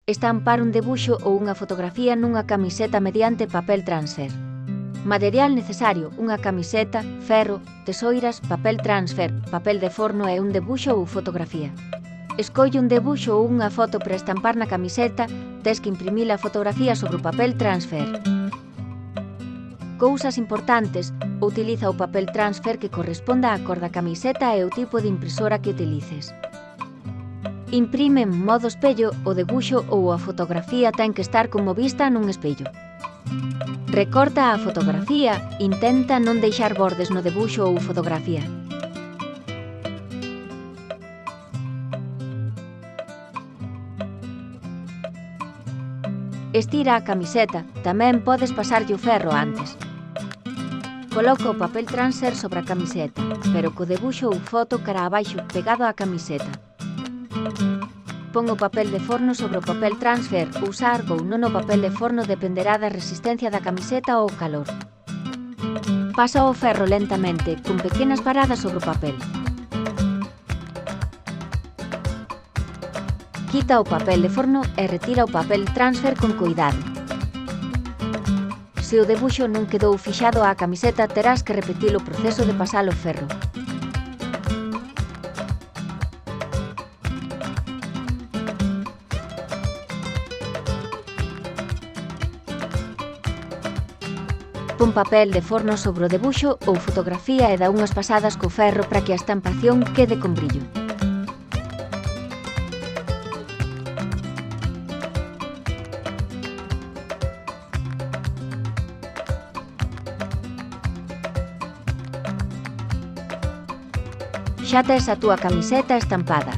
Estampar un debuxo ou unha fotografía nunha camiseta mediante papel transfer. Material necesario: unha camiseta, ferro, tesoiras, papel transfer, papel de forno e un debuxo ou fotografía. Escolle un debuxo ou unha foto para estampar na camiseta, tes que imprimir a fotografía sobre o papel transfer. Cousas importantes: utiliza o papel transfer que corresponda á cor da camiseta e o tipo de impresora que utilices. Imprime en modo espello, o debuxo ou a fotografía ten que estar como vista nun espello. Recorta a fotografía, intenta non deixar bordes no debuxo ou fotografía. Estira a camiseta, tamén podes pasarlle o ferro antes. Coloca o papel transfer sobre a camiseta, pero co debuxo ou foto cara abaixo pegado á camiseta. Pon o papel de forno sobre o papel transfer, usa argo ou non o papel de forno dependerá da resistencia da camiseta ou calor. Pasa o ferro lentamente, con pequenas paradas sobre o papel. Quita o papel de forno e retira o papel transfer con coidado. Se o debuxo non quedou fixado á camiseta, terás que repetir o proceso de pasar o ferro. Pon papel de forno sobre o debuxo ou fotografía e dá unhas pasadas co ferro para que a estampación quede con brillo. Xa tes a túa camiseta estampada.